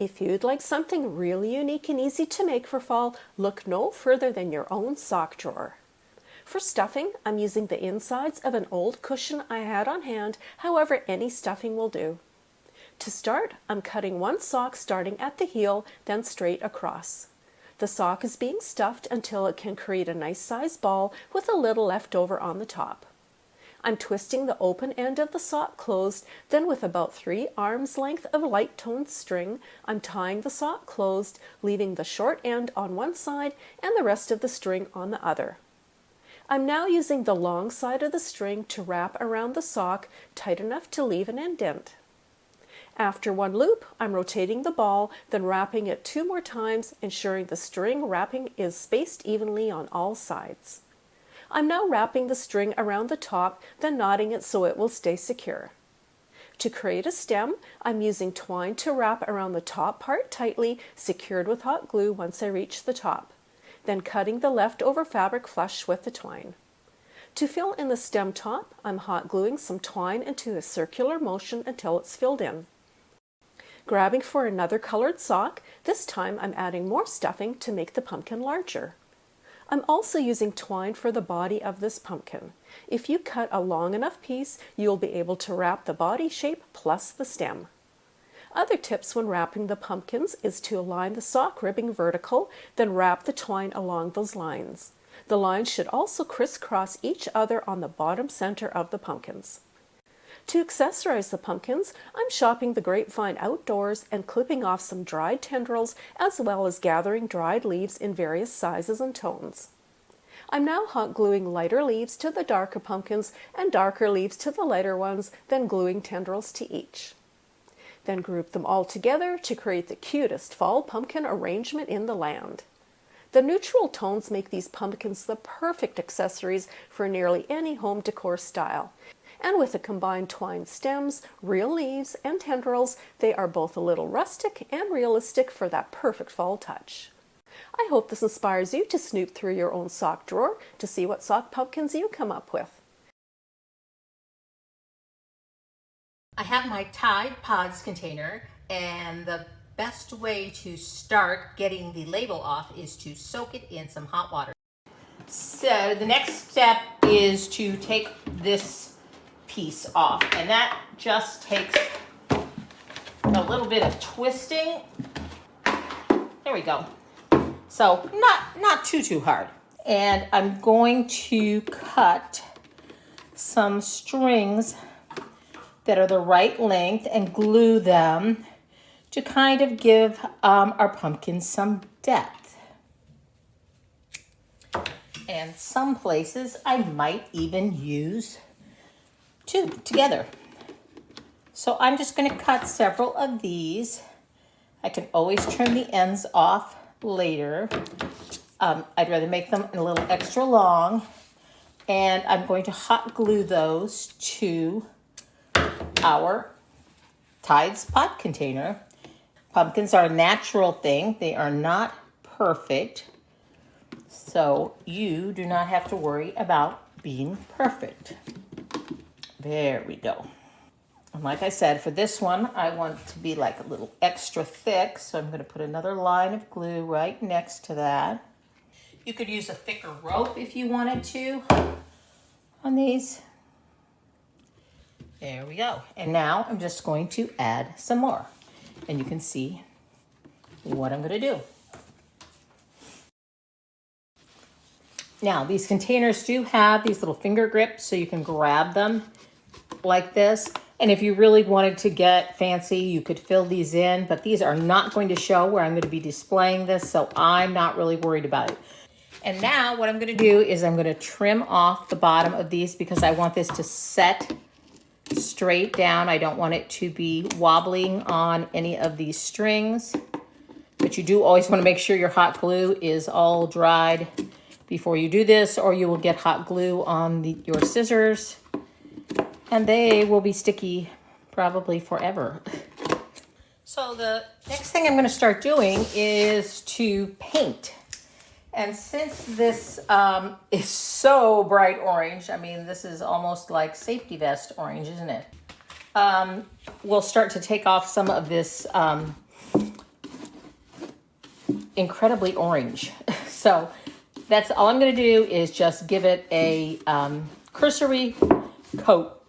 If you'd like something really unique and easy to make for fall, look no further than your own sock drawer. For stuffing, I'm using the insides of an old cushion I had on hand, however any stuffing will do. To start, I'm cutting one sock starting at the heel, then straight across. The sock is being stuffed until it can create a nice sized ball with a little left over on the top. I'm twisting the open end of the sock closed, then with about 3 arms length of light toned string, I'm tying the sock closed, leaving the short end on one side and the rest of the string on the other. I'm now using the long side of the string to wrap around the sock tight enough to leave an indent. After one loop, I'm rotating the ball, then wrapping it 2 more times, ensuring the string wrapping is spaced evenly on all sides. I'm now wrapping the string around the top, then knotting it so it will stay secure. To create a stem, I'm using twine to wrap around the top part tightly, secured with hot glue once I reach the top, then cutting the leftover fabric flush with the twine. To fill in the stem top, I'm hot gluing some twine into a circular motion until it's filled in. Grabbing for another colored sock, this time I'm adding more stuffing to make the pumpkin larger. I'm also using twine for the body of this pumpkin. If you cut a long enough piece, you'll be able to wrap the body shape plus the stem. Other tips when wrapping the pumpkins is to align the sock ribbing vertical, then wrap the twine along those lines. The lines should also crisscross each other on the bottom center of the pumpkins. To accessorize the pumpkins, I'm shopping the grapevine outdoors and clipping off some dried tendrils as well as gathering dried leaves in various sizes and tones. I'm now hot gluing lighter leaves to the darker pumpkins and darker leaves to the lighter ones, then gluing tendrils to each. Then group them all together to create the cutest fall pumpkin arrangement in the land. The neutral tones make these pumpkins the perfect accessories for nearly any home decor style. And with the combined twine stems, real leaves, and tendrils, they are both a little rustic and realistic for that perfect fall touch. I hope this inspires you to snoop through your own sock drawer to see what sock pumpkins you come up with. I have my Tide Pods container, and the best way to start getting the label off is to soak it in some hot water. So the next step is to take this piece off, and that just takes a little bit of twisting. There we go. So not too hard. And I'm going to cut some strings that are the right length and glue them to kind of give our pumpkin some depth. And some places I might even use 2 together. So I'm just going to cut several of these. I can always trim the ends off later. I'd rather make them a little extra long, and I'm going to hot glue those to our Tides pot container. Pumpkins are a natural thing. They are not perfect, so you do not have to worry about being perfect. There we go. And like I said, for this one, I want it to be like a little extra thick, so I'm going to put another line of glue right next to that. You could use a thicker rope if you wanted to on these. There we go. And now I'm just going to add some more, and you can see what I'm going to do. Now, these containers do have these little finger grips, so you can grab them like this. And if you really wanted to get fancy, you could fill these in, but these are not going to show where I'm going to be displaying this, so I'm not really worried about it. And now what I'm going to do is I'm going to trim off the bottom of these because I want this to set straight down. I don't want it to be wobbling on any of these strings, but you do always want to make sure your hot glue is all dried before you do this, or you will get hot glue on your scissors, and they will be sticky probably forever. So the next thing I'm going to start doing is to paint. And since this is so bright orange, I mean, this is almost like safety vest orange, isn't it? We'll start to take off some of this incredibly orange. So that's all I'm going to do is just give it a cursory coat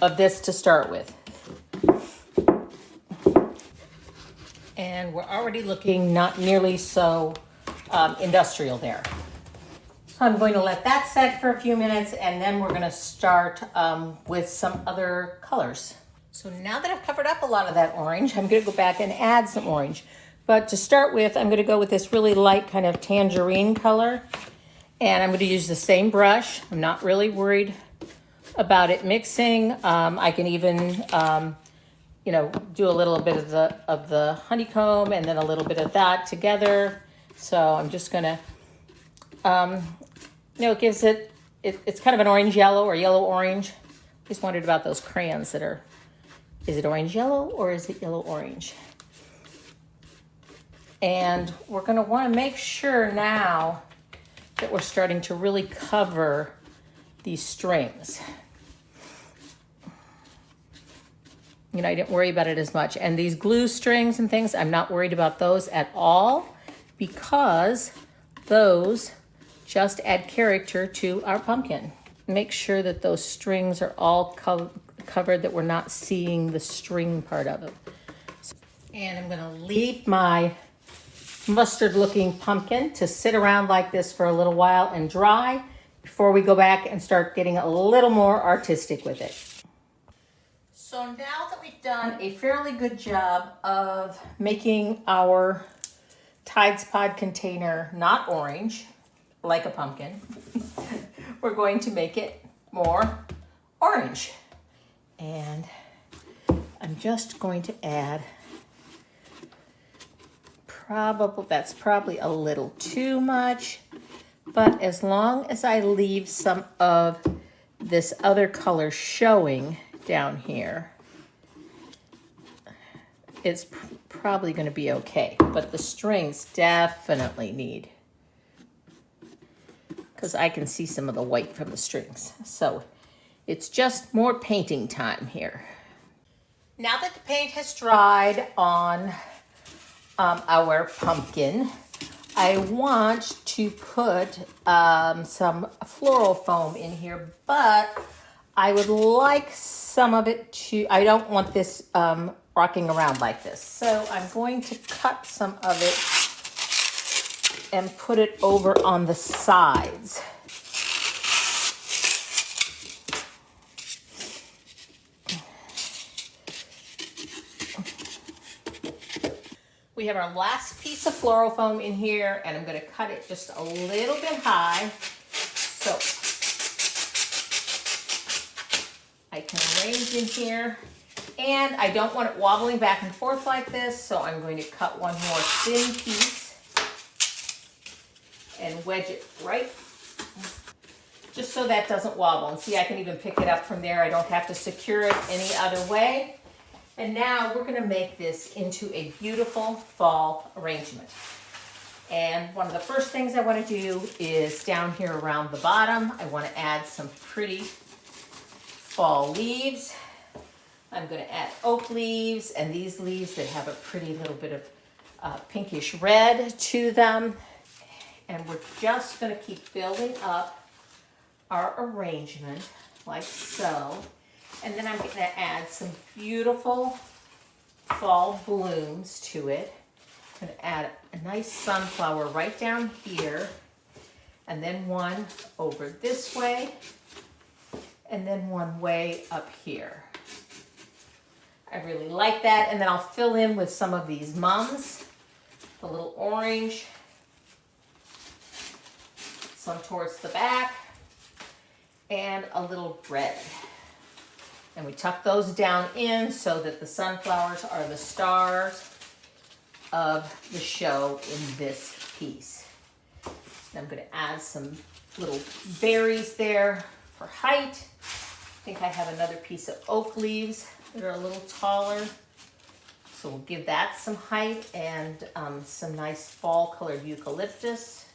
of this to start with. And we're already looking not nearly so industrial there. So I'm going to let that set for a few minutes, and then we're going to start with some other colors. So now that I've covered up a lot of that orange, I'm going to go back and add some orange. But to start with, I'm going to go with this really light kind of tangerine color. And I'm going to use the same brush. I'm not really worried about it mixing. I can even, you know, do a little bit of the honeycomb and then a little bit of that together. So I'm just going to, you know, it gives it's kind of an orange yellow or yellow orange. I just wondered about those crayons that are, is it orange yellow or is it yellow orange? And we're going to want to make sure now that we're starting to really cover these strings. You know, I didn't worry about it as much. And these glue strings and things, I'm not worried about those at all because those just add character to our pumpkin. Make sure that those strings are all covered, that we're not seeing the string part of it. And I'm going to leave my mustard looking pumpkin to sit around like this for a little while and dry before we go back and start getting a little more artistic with it. So now that we've done a fairly good job of making our Tides Pod container not orange like a pumpkin, we're going to make it more orange. And I'm just going to add that's probably a little too much, but as long as I leave some of this other color showing down here, it's probably going to be okay. But the strings definitely need, because I can see some of the white from the strings. So it's just more painting time here. Now that the paint has dried on our pumpkin, I want to put some floral foam in here, but I would like some of it to, I don't want this rocking around like this. So I'm going to cut some of it and put it over on the sides. We have our last piece of floral foam in here, and I'm going to cut it just a little bit high so I can arrange in here. And I don't want it wobbling back and forth like this, so I'm going to cut one more thin piece and wedge it right, just so that doesn't wobble. And see, I can even pick it up from there. I don't have to secure it any other way. And now we're going to make this into a beautiful fall arrangement. And one of the first things I want to do is down here around the bottom, I want to add some pretty fall leaves. I'm going to add oak leaves and these leaves that have a pretty little bit of pinkish red to them. And we're just going to keep building up our arrangement like so. And then I'm going to add some beautiful fall blooms to it. I'm going to add a nice sunflower right down here, and then one over this way, and then one way up here. I really like that. And then I'll fill in with some of these mums, the little orange, some towards the back, and a little red. And we tuck those down in so that the sunflowers are the stars of the show in this piece. And I'm going to add some little berries there for height. I think I have another piece of oak leaves that are a little taller. So we'll give that some height, and some nice fall colored eucalyptus.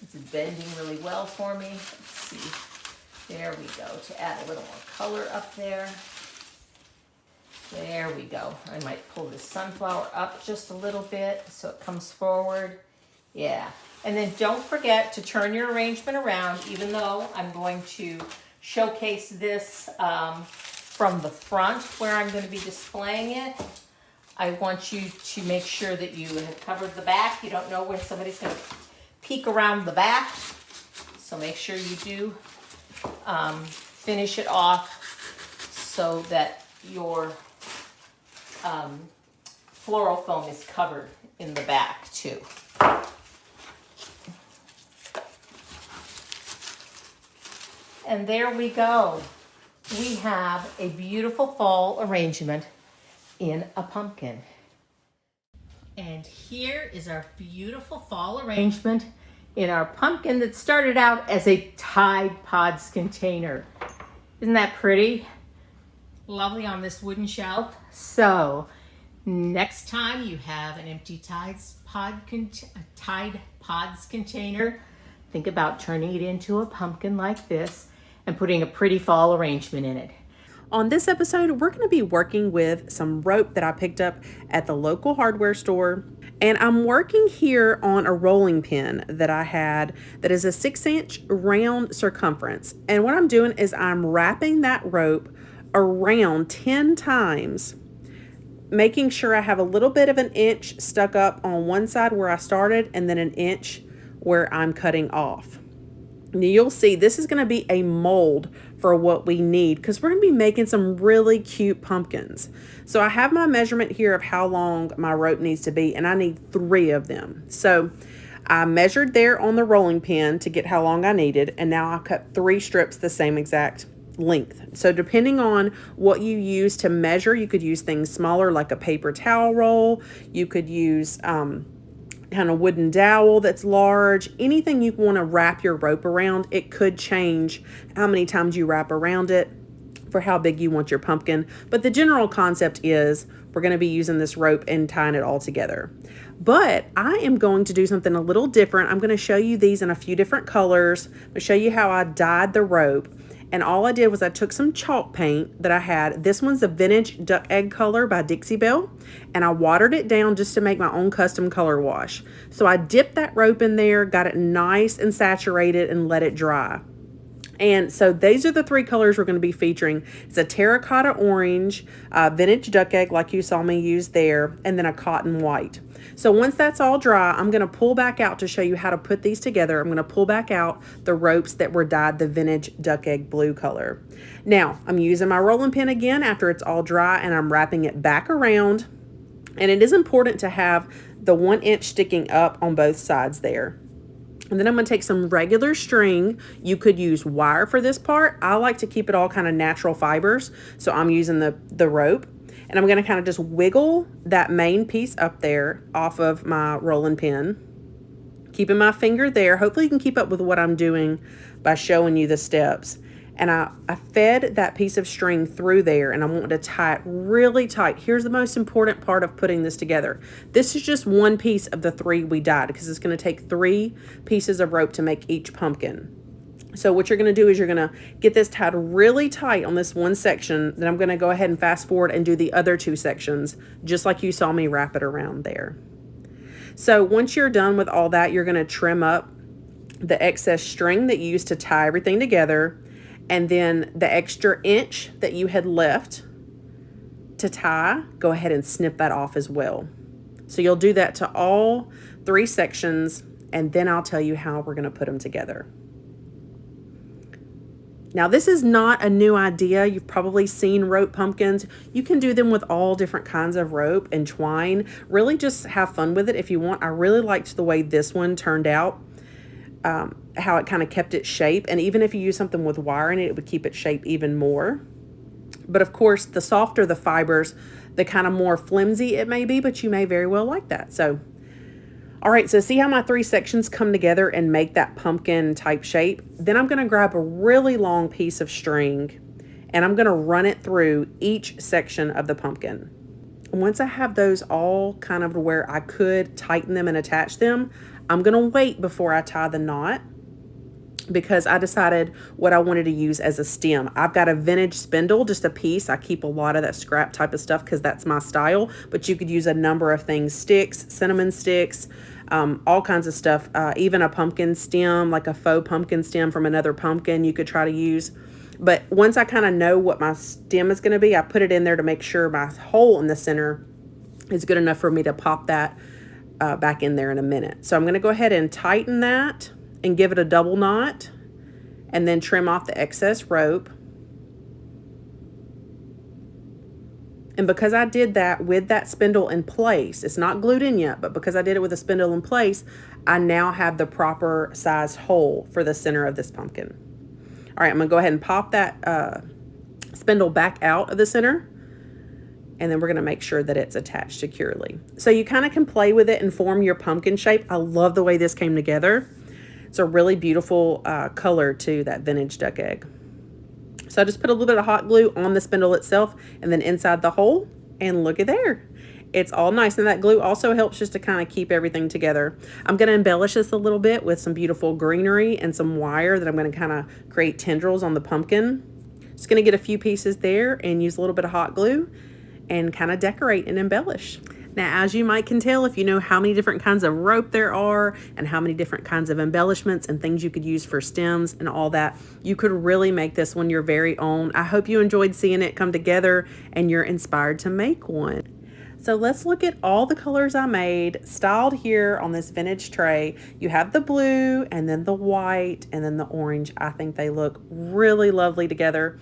It's bending really well for me. Let's see. There we go, to add a little more color up there. There we go. I might pull this sunflower up just a little bit so it comes forward. Yeah. And then don't forget to turn your arrangement around, even though I'm going to showcase this from the front where I'm going to be displaying it. I want you to make sure that you have covered the back. You don't know when somebody's going to peek around the back. So make sure you do finish it off so that your floral foam is covered in the back too. And there we go. We have a beautiful fall arrangement in a pumpkin. And here is our beautiful fall arrangement in our pumpkin that started out as a Tide Pods container. Isn't that pretty? Lovely on this wooden shelf. So next time you have an empty Tide Pods container, think about turning it into a pumpkin like this and putting a pretty fall arrangement in it. On this episode, we're going to be working with some rope that I picked up at the local hardware store. And I'm working here on a rolling pin that I had that is a 6-inch round circumference. And what I'm doing is I'm wrapping that rope around 10 times, making sure I have a little bit of an inch stuck up on one side where I started and then an inch where I'm cutting off. Now you'll see this is going to be a mold for what we need because we're going to be making some really cute pumpkins. So I have my measurement here of how long my rope needs to be, and I need 3 of them. So I measured there on the rolling pin to get how long I needed, and now I cut 3 strips the same exact length. So depending on what you use to measure, you could use things smaller like a paper towel roll. You could use kind of wooden dowel that's large. Anything you want to wrap your rope around, it could change how many times you wrap around it for how big you want your pumpkin. But the general concept is we're going to be using this rope and tying it all together. But I am going to do something a little different. I'm going to show you these in a few different colors. I'm going to show you how I dyed the rope. And all I did was I took some chalk paint that I had. This one's a vintage duck egg color by Dixie Belle. And I watered it down just to make my own custom color wash. So I dipped that rope in there, got it nice and saturated, and let it dry. And so these are the 3 colors we're going to be featuring. It's a terracotta orange, vintage duck egg like you saw me use there, and then a cotton white. So once that's all dry, I'm going to pull back out to show you how to put these together. I'm going to pull back out the ropes that were dyed the vintage duck egg blue color. Now, I'm using my rolling pin again after it's all dry, and I'm wrapping it back around. And it is important to have the 1 inch sticking up on both sides there. And then I'm going to take some regular string. You could use wire for this part. I like to keep it all kind of natural fibers. So I'm using the rope. And I'm going to kind of just wiggle that main piece up there off of my rolling pin. Keeping my finger there. Hopefully you can keep up with what I'm doing by showing you the steps. And I fed that piece of string through there, and I want to tie it really tight. Here's the most important part of putting this together. This is just one piece of the 3 we dyed because it's going to take 3 pieces of rope to make each pumpkin. So what you're going to do is you're going to get this tied really tight on this one section. Then I'm going to go ahead and fast forward and do the other 2 sections, just like you saw me wrap it around there. So once you're done with all that, you're going to trim up the excess string that you used to tie everything together. And then the extra inch that you had left to tie, go ahead and snip that off as well. So you'll do that to all 3 sections, and then I'll tell you how we're going to put them together. Now, this is not a new idea. You've probably seen rope pumpkins. You can do them with all different kinds of rope and twine. Really just have fun with it if you want. I really liked the way this one turned out. How it kind of kept its shape, and even if you use something with wire in it, it would keep its shape even more. But of course, the softer the fibers, the kind of more flimsy it may be, but you may very well like that. So, all right, so see how my 3 sections come together and make that pumpkin type shape? Then I'm going to grab a really long piece of string and I'm going to run it through each section of the pumpkin. Once I have those all kind of where I could tighten them and attach them, I'm going to wait before I tie the knot. because I decided what I wanted to use as a stem. I've got a vintage spindle, just a piece. I keep a lot of that scrap type of stuff because that's my style, but you could use a number of things, sticks, cinnamon sticks, all kinds of stuff, even a pumpkin stem, like a faux pumpkin stem from another pumpkin you could try to use. But once I kind of know what my stem is going to be, I put it in there to make sure my hole in the center is good enough for me to pop that back in there in a minute. So I'm going to go ahead and tighten that and give it a double knot, and then trim off the excess rope. And because I did that with that spindle in place, it's not glued in yet, but because I did it with a spindle in place, I now have the proper sized hole for the center of this pumpkin. All right, I'm gonna go ahead and pop that spindle back out of the center, and then we're gonna make sure that it's attached securely. So you kind of can play with it and form your pumpkin shape. I love the way this came together. It's a really beautiful color to that vintage duck egg. So I just put a little bit of hot glue on the spindle itself and then inside the hole, and look at there. It's all nice, and that glue also helps just to kind of keep everything together. I'm going to embellish this a little bit with some beautiful greenery and some wire that I'm going to kind of create tendrils on the pumpkin. Just going to get a few pieces there and use a little bit of hot glue and kind of decorate and embellish. Now, as you might can tell, if you know how many different kinds of rope there are and how many different kinds of embellishments and things you could use for stems and all that, you could really make this one your very own. I hope you enjoyed seeing it come together and you're inspired to make one. So let's look at all the colors I made styled here on this vintage tray. You have the blue and then the white and then the orange. I think they look really lovely together.